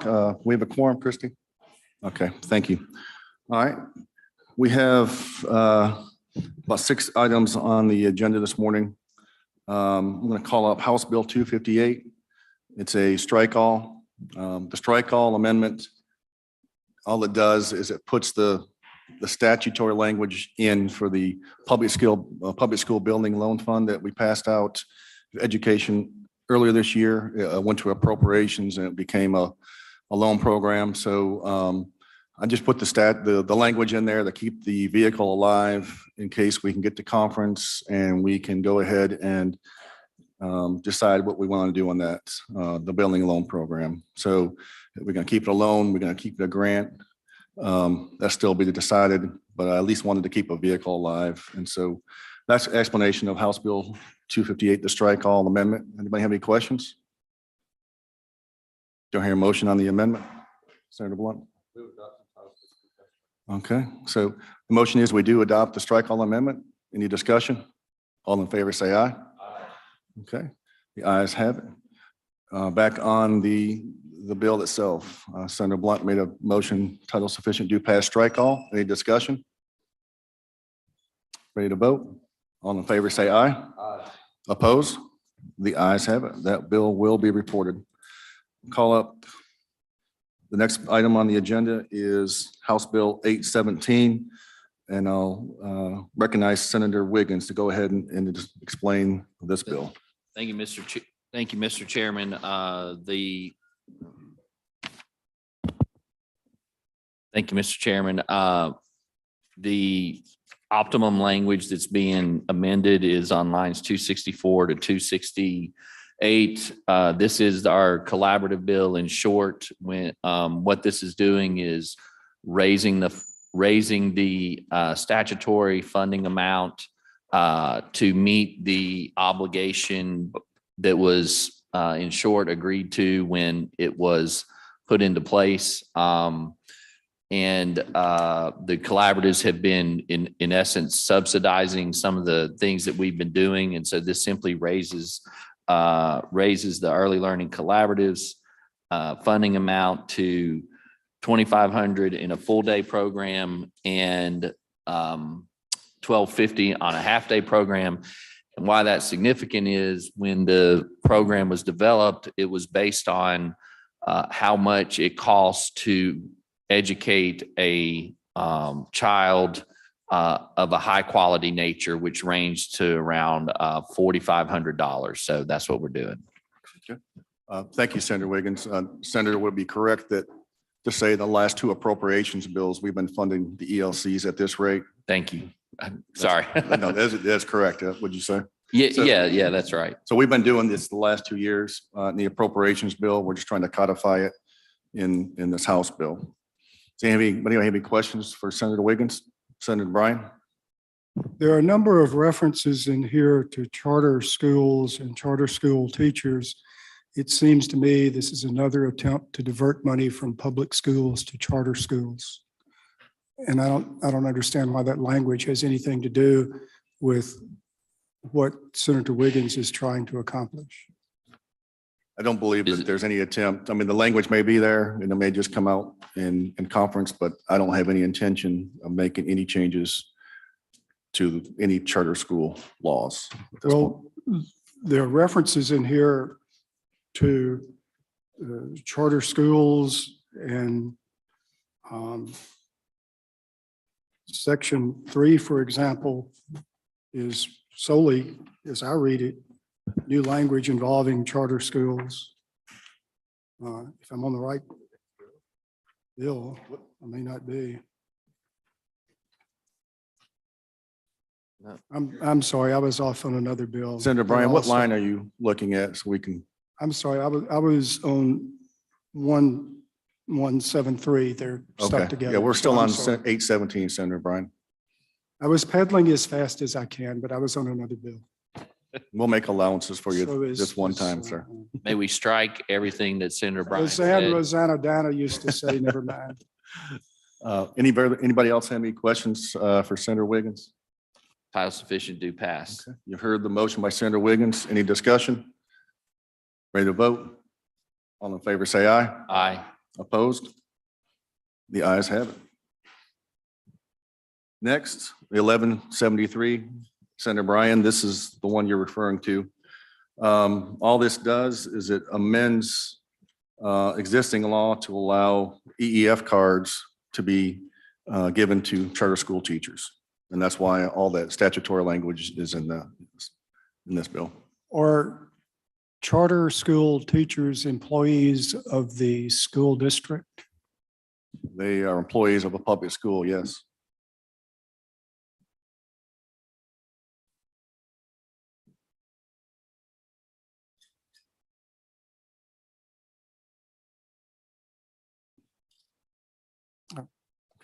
o'clock. We have a quorum, Christie? Okay, thank you. All right. We have about 6 items on the agenda this morning. I'm going to call up House Bill 258. It's a strike all. The strike all amendment, all it does is it puts the statutory language in for the public school building loan fund that we passed out education earlier this year. It went to appropriations and it became a loan program. So I just put the language in there to keep the vehicle alive in case we can get to conference and we can go ahead and decide what we want to do on that, the building loan program. So we're going to keep it a loan, we're going to keep it a grant. That's still be decided, but I at least wanted to keep a vehicle alive. And so that's the explanation of House Bill 258, the strike all amendment. Anybody have any questions? Don't hear a motion on the amendment. Senator Blunt. Okay, so the motion is we do adopt the strike all amendment. Any discussion? All in favor, say aye. Aye. Okay, the ayes have it. Back on the bill itself, Senator Blunt made a motion, title sufficient, do pass strike all. Any discussion? Ready to vote? All in favor, say aye. Aye. Opposed? The ayes have it. That bill will be reported. Call up. The next item on the agenda is House Bill 817, and I'll recognize Senator Wiggins to go ahead and just explain this bill. Thank you, Mr. Chairman. Thank you, Mr. Chairman. The optimum language that's being amended is on lines 264 to 268. This is our collaborative bill. In short, when what this is doing is raising the statutory funding amount to meet the obligation that was in short agreed to when it was put into place. And the collaboratives have been in essence subsidizing some of the things that we've been doing. And so this simply raises the early learning collaboratives funding amount to $2,500 in a full day program and $1,250 on a half day program. And why that's significant is when the program was developed, it was based on how much it costs to educate a child of a high quality nature, which ranged to around $4,500. So that's what we're doing. Okay. Thank you, Senator Wiggins. Senator, would it be correct that to say the last 2 appropriations bills, we've been funding the ELCs at this rate? Thank you. I'm sorry. No, that's correct. Would you say? Yeah, So- yeah, that's right. So we've been doing this the last 2 years in the appropriations bill. We're just trying to codify it in this House bill. Does anybody have any questions for Senator Wiggins? Senator Bryan? There are a number of references in here to charter schools and charter school teachers. It seems to me this is another attempt to divert money from public schools to charter schools. And I don't understand why that language has anything to do with what Senator Wiggins is trying to accomplish. I don't believe that there's any attempt. I mean, the language may be there and it may just come out in conference, but I don't have any intention of making any changes to any charter school laws. at this point. Well, there are references in here to charter schools and Section 3, for example, is solely, as I read it, new language involving charter schools. If I'm on the right bill, I may not be. No. I'm sorry, I was off on another bill. Senator Bryan, what line are you looking at so we can? I'm sorry, I was on 1173. They're stuck Okay, together. yeah, we're still I'm on sorry. 817, Senator Bryan. I was pedaling as fast as I can, but I was on another bill. We'll make allowances for So you is- this one is, time, sir. May we strike everything that Senator Bryan said. Rosanna Dana used to say, never mind. Anybody else have any questions for Senator Wiggins? Title sufficient, do pass. Okay. You've heard the motion by Senator Wiggins. Any discussion? Ready to vote? All in favor, say aye. Aye. Opposed? The ayes have it. Next, 1173, Senator Bryan, this is the one you're referring to. All this does is it amends existing law to allow EEF cards to be given to charter school teachers. And that's why all that statutory language is in this bill. Are charter school teachers employees of the school district? They are employees of a public school, yes.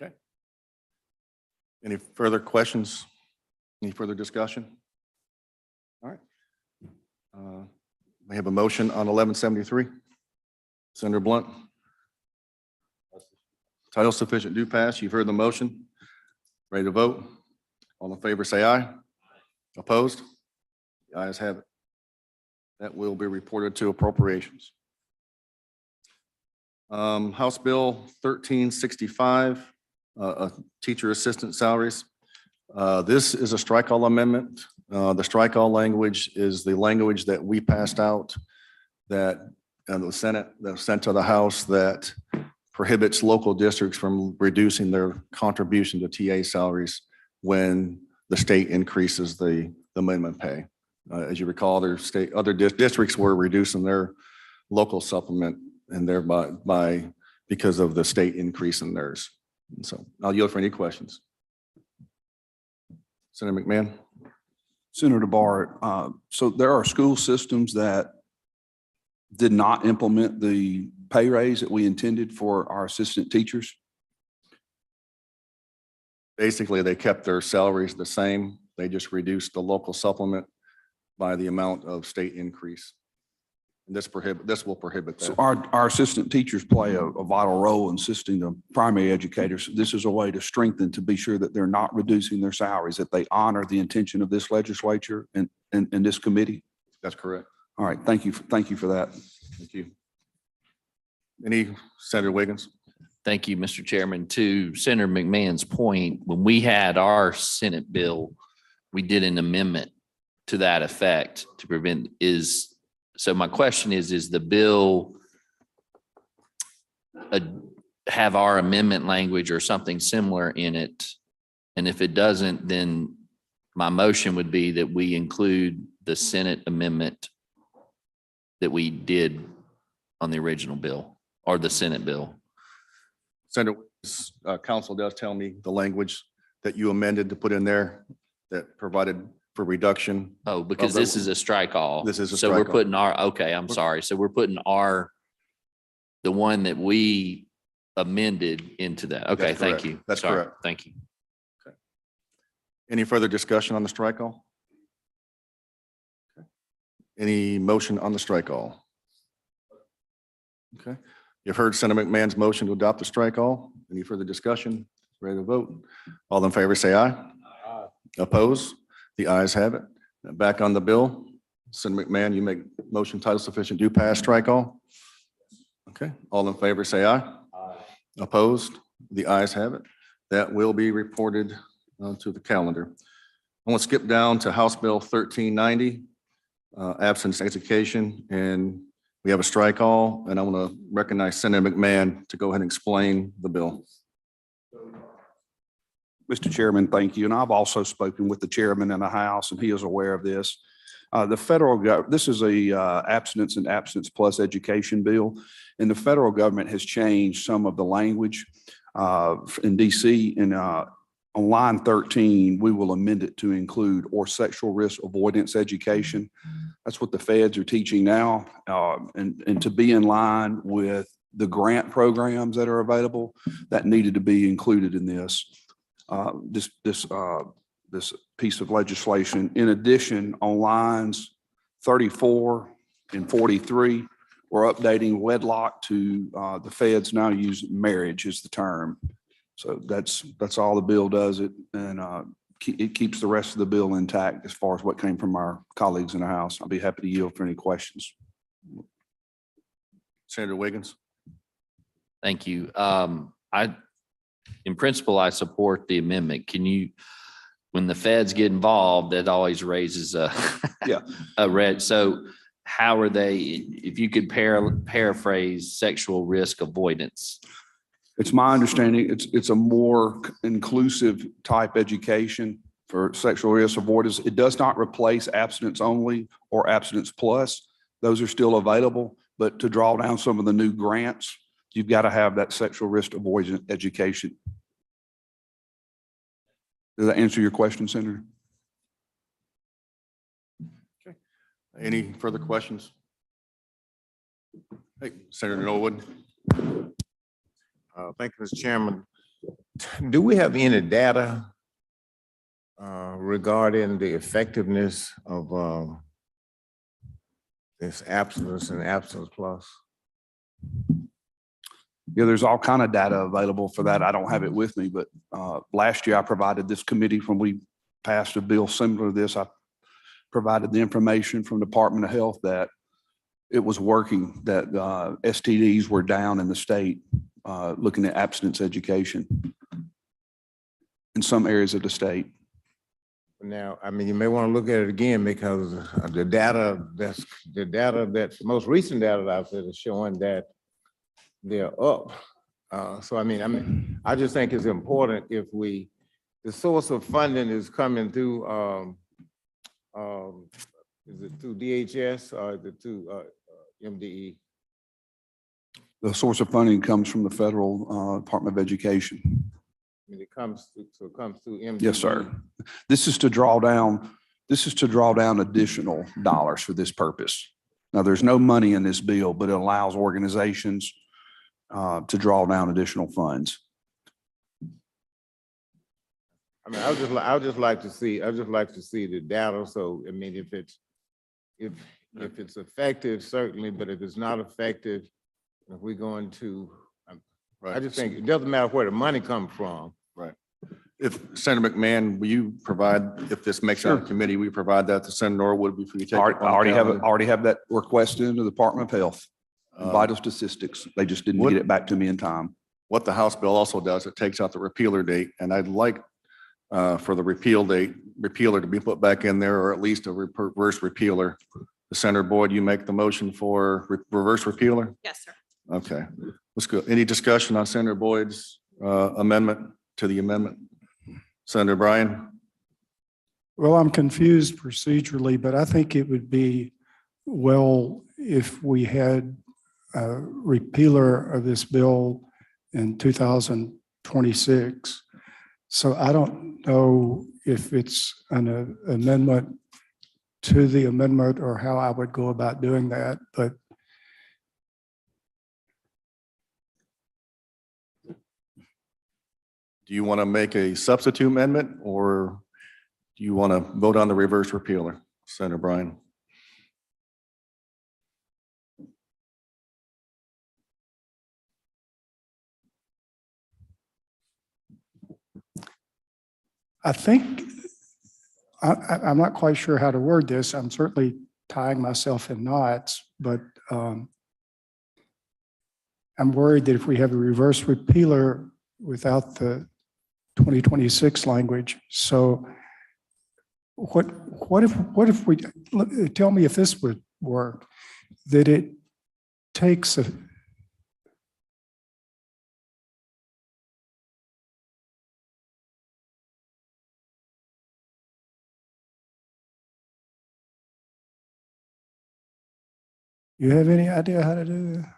Okay. Any further questions? Any further discussion? All right. We have a motion on 1173. Senator Blunt. Title sufficient do pass. You've heard the motion. Ready to vote? All in favor, say aye. Opposed? The ayes have it. That will be reported to appropriations. House Bill 1365, teacher assistant salaries. This is a strike-all amendment. The strike-all language is the language that we passed out that the Senate, that was sent to the House, that prohibits local districts from reducing their contribution to TA salaries when the state increases the minimum pay. As you recall, other districts were reducing their local supplement and thereby because of the state increase in theirs. And so I'll yield for any questions. Senator McMahon. Senator Barrett, so there are school systems that did not implement the pay raise that we intended for our assistant teachers. Basically, they kept their salaries the same. They just reduced the local supplement by the amount of state increase. And this will prohibit So that. our assistant teachers play a vital role in assisting the primary educators. This is a way to strengthen, to be sure that they're not reducing their salaries, that they honor the intention of this legislature and this committee. That's correct. All right, thank you for that. Thank you. Any, Senator Wiggins? Thank you, Mr. Chairman. To Senator McMahon's point, when we had our Senate bill, we did an amendment to that effect to prevent so my question is the bill have our amendment language or something similar in it? And if it doesn't, then my motion would be that we include the Senate amendment that we did on the original bill or the Senate bill. Senator, council does tell me the language that you amended to put in there that provided for reduction. Oh, because this is a strike all. This is a So we're strike all. putting okay, I'm sorry. So we're putting the one that we amended into that. Okay, That's thank correct. you. That's Sorry. correct. Thank you. Any further discussion on the strike all? Any motion on the strike all? Okay, you've heard Senator McMahon's motion to adopt the strike all. Any further discussion? Ready to vote? All in favor, say aye. Aye. Oppose? The ayes have it. Back on the bill, Senator McMahon, you make motion title sufficient do pass strike all? Okay, all in favor, say aye. Aye. Opposed? The ayes have it. That will be reported to the calendar. I want to skip down to House Bill 1390, absence education, and we have a strike all, and I want to recognize Senator McMahon to go ahead and explain the bill. Mr. Chairman, thank you. And I've also spoken with the chairman in the House, and he is aware of this. The federal government, this is a abstinence and abstinence plus education bill, and the federal government has changed some of the language in DC. And on line 13, we will amend it to include or sexual risk avoidance education. That's what the feds are teaching now, and to be in line with the grant programs that are available, that needed to be included in this. This piece of legislation. In addition, on lines 34 and 43, we're updating wedlock to the feds now use marriage as the term. So that's all the bill does it, and it keeps the rest of the bill intact as far as what came from our colleagues in the House. I'll be happy to yield for any questions. Senator Wiggins. Thank you. In principle, I support the amendment. When the feds get involved, that always raises Yeah. a red. So how are they, if you could paraphrase sexual risk avoidance? It's my understanding, it's a more inclusive type education for sexual risk avoidance. It does not replace abstinence only or abstinence plus. Those are still available, but to draw down some of the new grants, you've got to have that sexual risk avoidance education. Does that answer your question, Senator? Any further questions? Hey, Senator Norwood. Thank you, Mr. Chairman. Do we have any data regarding the effectiveness of this abstinence and abstinence plus? Yeah, there's all kind of data available for that. I don't have it with me, but last year I provided this committee when we passed a bill similar to this. I provided the information from Department of Health that it was working, that STDs were down in the state, looking at abstinence education in some areas of the state. Now, I mean, you may want to look at it again because the data that's most recent data that I've said is showing that they're up. So, I mean, I just think it's important if the source of funding is coming through, is it through DHS or is it through MDE? The source of funding comes from the Federal Department of Education. I mean, it comes through MDE. Yes, sir. This is to draw down additional dollars for this purpose. Now, there's no money in this bill, but it allows organizations to draw down additional funds. I mean, I would just like to see the data. So, I mean, if it's effective, certainly, but if it's not effective, if we're going to, I just think it doesn't matter where the money comes from. Right. If Senator McMahon, will you provide, if this makes our committee, we provide that to Senator Norwood before you take it? I already have that requested in the Department of Health. Vital statistics. They just didn't get it back to me in time. What the House bill also does, it takes out the repealer date, and I'd like for the repealer to be put back in there, or at least a reverse repealer. Senator Boyd, you make the motion for reverse repealer? Yes, sir. Okay, let's go. Any discussion on Senator Boyd's amendment to the amendment? Senator Bryan? Well, I'm confused procedurally, but I think it would be well if we had a repealer of this bill in 2026. So I don't know if it's an amendment to the amendment or how I would go about doing that, but Do you want to make a substitute amendment, or do you want to vote on the reverse repealer? Senator Bryan? I think, I'm not quite sure how to word this. I'm certainly tying myself in knots, but I'm worried that if we have a reverse repealer without the 2026 language, so what if we, tell me if this would work, that it takes you have any idea how to do that?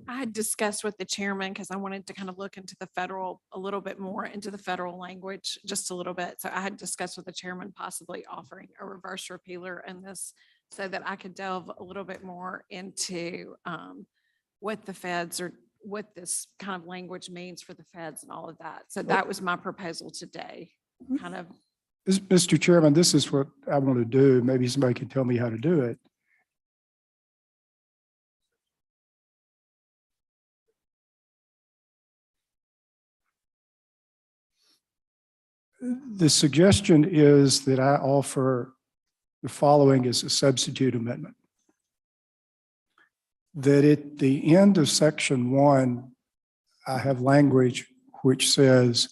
I had discussed with the chairman because I wanted to kind of look into the federal, a little bit more into the federal language, just a little bit. So I had discussed with the chairman possibly offering a reverse repealer in this so that I could delve a little bit more into what the feds or what this kind of language means for the feds and all of that. So that was my proposal today, kind of. Mr. Chairman, this is what I want to do. Maybe somebody can tell me how to do it. The suggestion is that I offer the following as a substitute amendment. that at the end of section 1, I have language which says,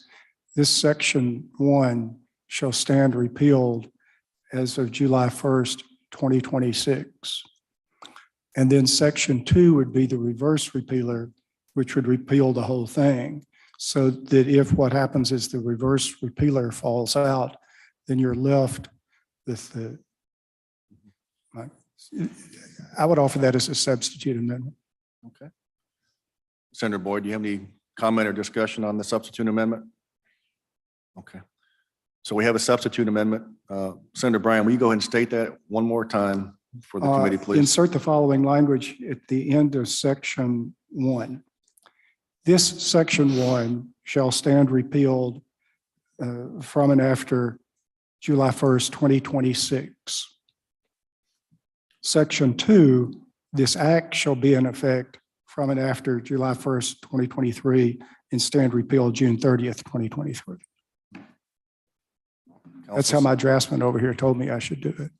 this section 1 shall stand repealed as of July 1st, 2026. And then section 2 would be the reverse repealer, which would repeal the whole thing. So that if what happens is the reverse repealer falls out, then you're left with the, I would offer that as a substitute amendment. Okay. Senator Boyd, do you have any comment or discussion on the substitute amendment? Okay. So we have a substitute amendment. Senator Bryan, will you go ahead and state that one more time for the committee, please? Insert the following language at the end of section 1. This section 1 shall stand repealed from and after July 1st, 2026. Section 2, this act shall be in effect from and after July 1st, 2023 and stand repealed June 30th, 2023. That's how my draftsman over here told me I should do it.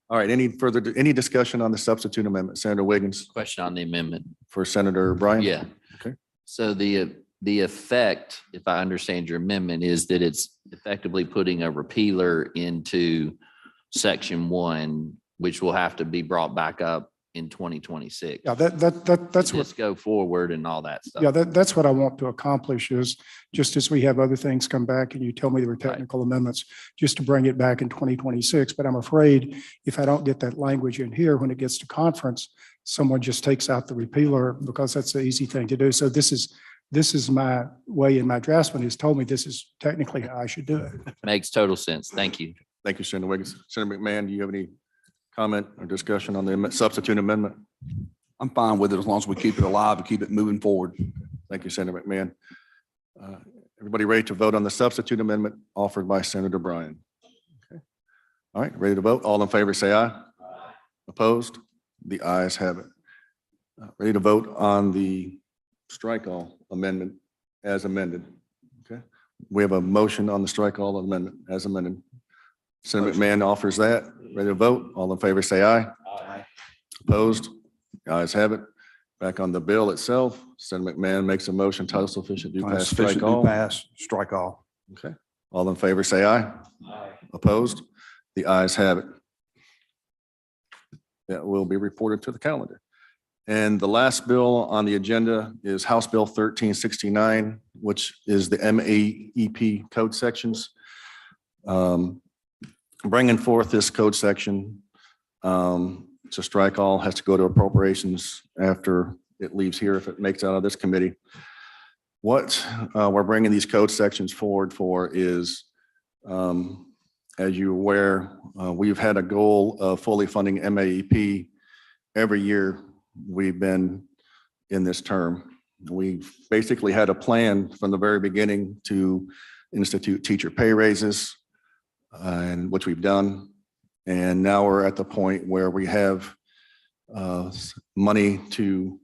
All right, any discussion on the substitute amendment? Senator Wiggins Question on the amendment. for Senator Bryan? Yeah. Okay. So the effect, if I understand your amendment, is that it's effectively putting a repealer into section 1, which will have to be brought back up in 2026. Yeah, that's what, Just go forward and all that stuff. yeah, that's what I want to accomplish is just as we have other things come back and you tell me there were technical amendments, just to bring it back in 2026. But I'm afraid if I don't get that language in here, when it gets to conference, someone just takes out the repealer because that's the easy thing to do. So this is my way, and my draftsman has told me this is technically how I should do it. Makes total sense. Thank you. Thank you, Senator Wiggins. Senator McMahon, do you have any comment or discussion on the substitute amendment? I'm fine with it as long as we keep it alive and keep it moving forward. Thank you, Senator McMahon. Everybody ready to vote on the substitute amendment offered by Senator Bryan? Okay. All right, ready to vote? All in favor, say aye. Opposed? The ayes have it. Ready to vote on the strike all amendment as amended. Okay. We have a motion on the strike all amendment as amended. Senator McMahon offers that. Ready to vote? All in favor, say aye. Aye. Opposed? The ayes have it. Back on the bill itself, Senator McMahon makes a motion, title sufficient, do pass, Sufficient strike to all. pass, strike all. Okay. All in favor, say aye. Opposed? The ayes have it. That will be reported to the calendar. And the last bill on the agenda is House Bill 1369, which is the MAEP code sections. Bringing forth this code section to strike all has to go to appropriations after it leaves here if it makes out of this committee. What we're bringing these code sections forward for is, as you're aware, we've had a goal of fully funding MAEP every year we've been in this term. We basically had a plan from the very beginning to institute teacher pay raises, and which we've done. And now we're at the point where we have money to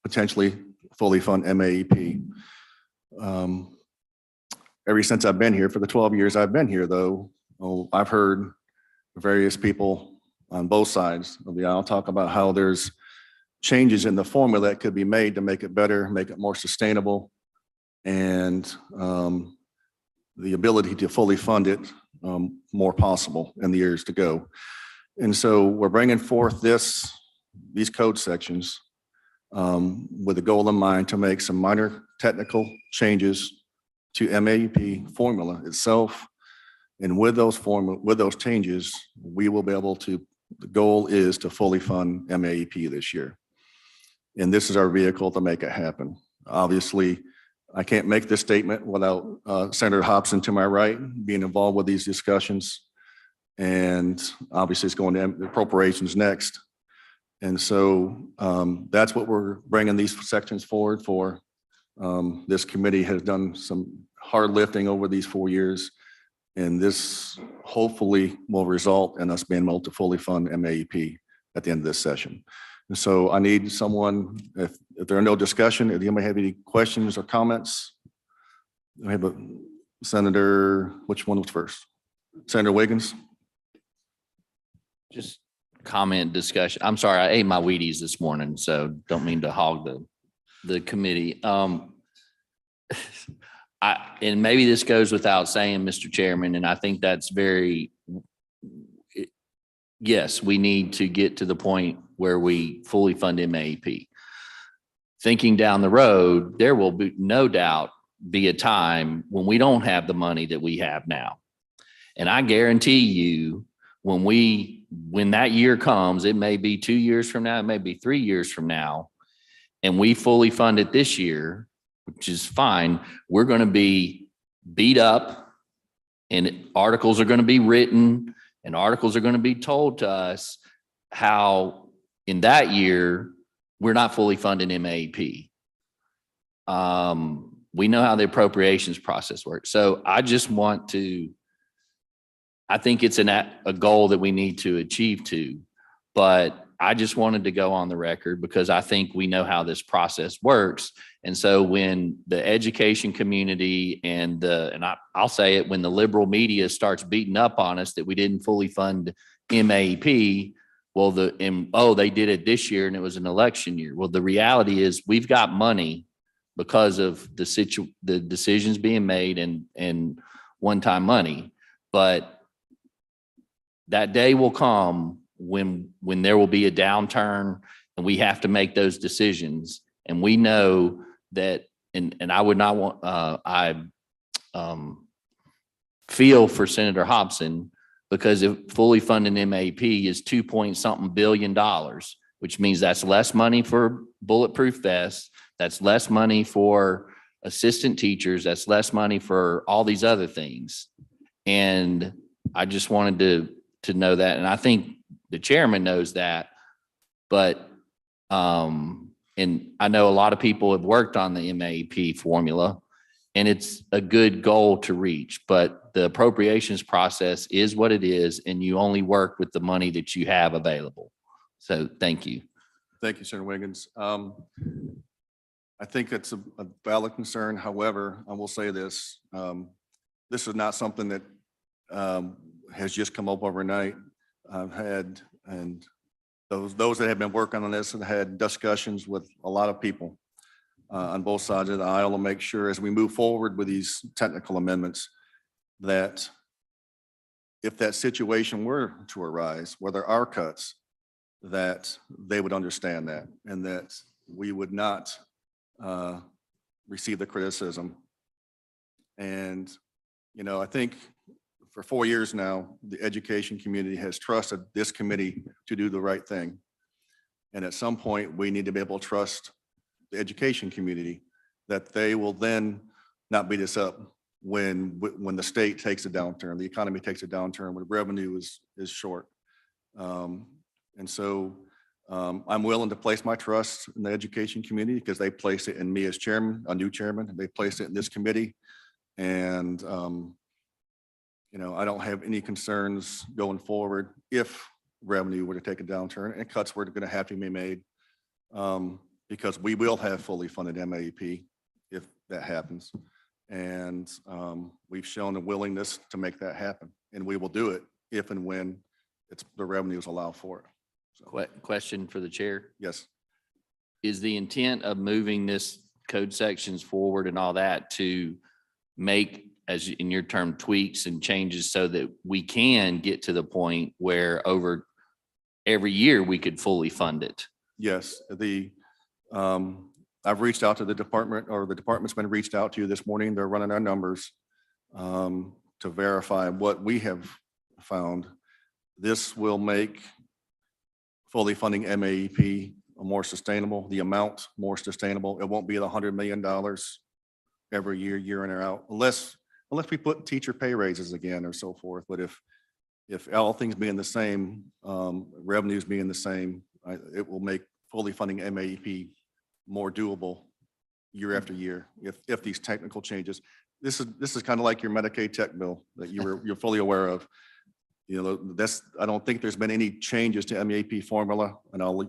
potentially fully fund MAEP. Ever since I've been here, for the 12 years I've been here though, I've heard various people on both sides of the aisle talk about how there's changes in the formula that could be made to make it better, make it more sustainable, and the ability to fully fund it more possible in the years to go. And so we're bringing forth these code sections with a goal in mind to make some minor technical changes to MAEP formula itself. And with those changes, we will be able to, the goal is to fully fund MAEP this year. And this is our vehicle to make it happen. Obviously, I can't make this statement without Senator Hobson to my right being involved with these discussions. And obviously it's going to appropriations next. And so that's what we're bringing these sections forward for. This committee has done some hard lifting over these 4 years. And this hopefully will result in us being able to fully fund MAEP at the end of this session. And so I need someone, if there are no discussion, if anybody have any questions or comments? I have a Senator, which one was first? Senator Wiggins? Just comment discussion. I'm sorry, I ate my Wheaties this morning, so don't mean to hog the committee. And maybe this goes without saying, Mr. Chairman, and I think that's yes, we need to get to the point where we fully fund MAEP. Thinking down the road, there will be no doubt be a time when we don't have the money that we have now. And I guarantee you, when that year comes, it may be 2 years from now, it may be 3 years from now, and we fully fund it this year, which is fine, we're going to be beat up and articles are going to be written and articles are going to be told to us how in that year, we're not fully funding MAEP. We know how the appropriations process works. So I just want to, I think it's a goal that we need to achieve to, but I just wanted to go on the record because I think we know how this process works. And so when the education community and I'll say it, when the liberal media starts beating up on us that we didn't fully fund MAEP, well, they did it this year and it was an election year. Well, the reality is we've got money because of the decisions being made and one-time money. But that day will come when there will be a downturn and we have to make those decisions. And we know that, and I would not want, I feel for Senator Hobson, because if fully funding MAP is $2 billion, which means that's less money for bulletproof vests, that's less money for assistant teachers, that's less money for all these other things. And I just wanted to know that. And I think the chairman knows that, but, and I know a lot of people have worked on the MAP formula and it's a good goal to reach, but the appropriations process is what it is. And you only work with the money that you have available. So thank you. Thank you, Senator Wiggins. I think it's a valid concern. However, I will say this, this is not something that has just come up overnight. I've had, and those that have been working on this have had discussions with a lot of people on both sides of the aisle to make sure as we move forward with these technical amendments that if that situation were to arise, where there are cuts, that they would understand that and that we would not receive the criticism. And, you know, I think for 4 years now, the education community has trusted this committee to do the right thing. And at some point, we need to be able to trust the education community that they will then not beat us up when the state takes a downturn, the economy takes a downturn, when revenue is short. And so I'm willing to place my trust in the education community because they place it in me as chairman, a new chairman, and they place it in this committee. And, you know, I don't have any concerns going forward if revenue were to take a downturn and cuts were going to have to be made because we will have fully funded MAEP if that happens. And we've shown a willingness to make that happen. And we will do it if and when the revenues allow for it. So, Question for the chair. yes. Is the intent of moving this code sections forward and all that to make, as in your term, tweaks and changes so that we can get to the point where over every year we could fully fund it? Yes, I've reached out to the department, or the department's been reached out to this morning. They're running our numbers to verify what we have found. This will make fully funding MAEP more sustainable, the amount more sustainable. It won't be the $100 million every year, year in or out, unless we put teacher pay raises again or so forth. But if all things being the same, revenues being the same, it will make fully funding MAEP more doable year after year if these technical changes. This is kind of like your Medicaid tech bill that you're fully aware of. You know, I don't think there's been any changes to MAP formula, and I'll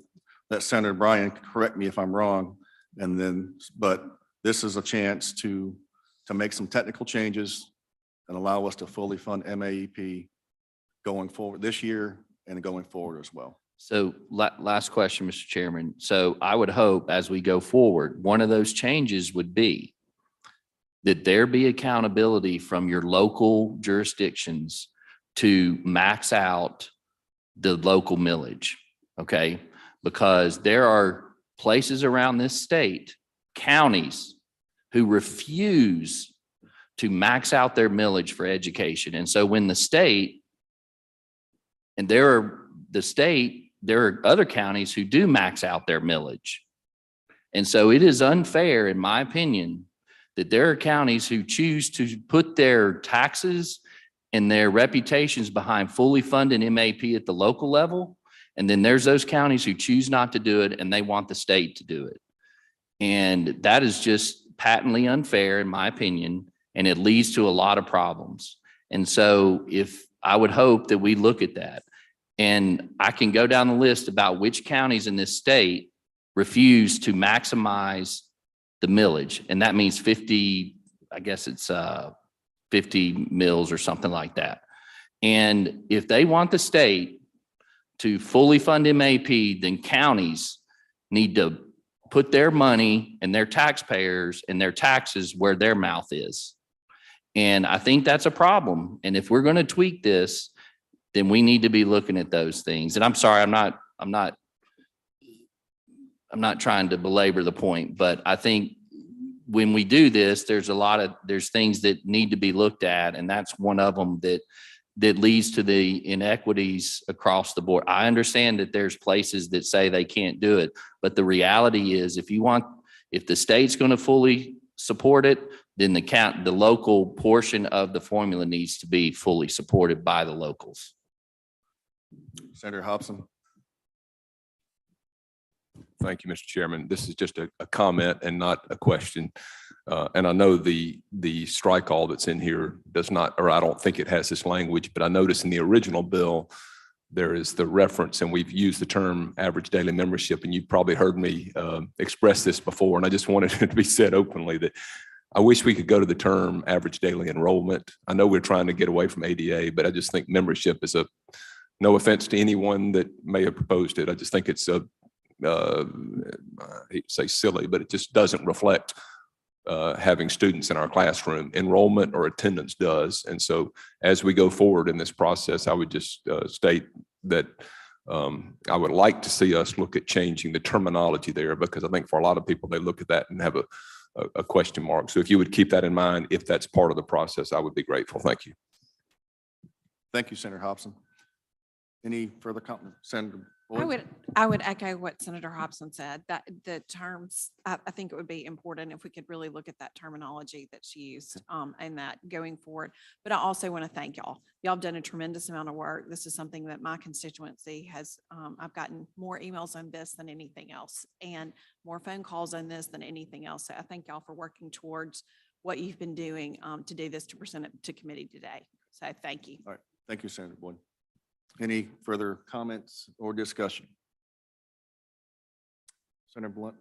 let Senator Bryan correct me if I'm wrong. But this is a chance to make some technical changes and allow us to fully fund MAP going forward this year and going forward as well. So last question, Mr. Chairman. So I would hope as we go forward, one of those changes would be that there be accountability from your local jurisdictions to max out the local millage, okay? Because there are places around this state, counties, who refuse to max out their millage for education. And so when the state, and there are other counties who do max out their millage. And so it is unfair, in my opinion, that there are counties who choose to put their taxes and their reputations behind fully funded MAP at the local level. And then there's those counties who choose not to do it and they want the state to do it. And that is just patently unfair, in my opinion, and it leads to a lot of problems. And so if I would hope that we look at that, and I can go down the list about which counties in this state refuse to maximize the millage. And that means 50, I guess it's 50 mills or something like that. And if they want the state to fully fund MAP, then counties need to put their money and their taxpayers and their taxes where their mouth is. And I think that's a problem. And if we're going to tweak this, then we need to be looking at those things. And I'm sorry, I'm not trying to belabor the point, but I think when we do this, there's things that need to be looked at. And that's one of them that leads to the inequities across the board. I understand that there's places that say they can't do it, but the reality is if the state's going to fully support it, then the local portion of the formula needs to be fully supported by the locals. Senator Hobson. Thank you, Mr. Chairman. This is just a comment and not a question. And I know the strike all that's in here does not, or I don't think it has this language, but I noticed in the original bill, there is the reference, and we've used the term average daily membership, and you've probably heard me express this before, and I just wanted it to be said openly that I wish we could go to the term average daily enrollment. I know we're trying to get away from ADA, but I just think membership is no offense to anyone that may have proposed it. I just think it's I hate to say silly, but it just doesn't reflect having students in our classroom. Enrollment or attendance does. And so as we go forward in this process, I would just state that I would like to see us look at changing the terminology there, because I think for a lot of people, they look at that and have a question mark. So if you would keep that in mind, if that's part of the process, I would be grateful. Thank you. Thank you, Senator Hobson. Any further comment, Senator Boyd? I would echo what Senator Hobson said, that the terms, I think it would be important if we could really look at that terminology that she used and that going forward. But I also want to thank y'all. Y'all have done a tremendous amount of work. This is something that my constituency has, I've gotten more emails on this than anything else and more phone calls on this than anything else. So I thank y'all for working towards what you've been doing to do this, to present it to committee today. So thank you. All right. Thank you, Senator Boyd. Any further comments or discussion? Senator Blunt?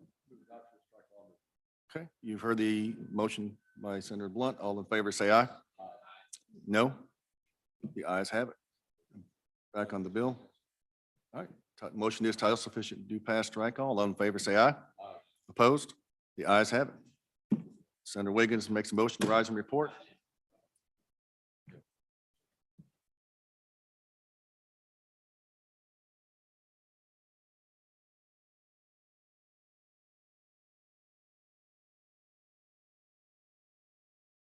Okay, you've heard the motion by Senator Blunt. All in favor, say aye. No? The ayes have it. Back on the bill. All right, motion is title sufficient, do pass, strike all. All in favor, say aye. Opposed? The ayes have it. Senator Wiggins makes a motion to rise and report.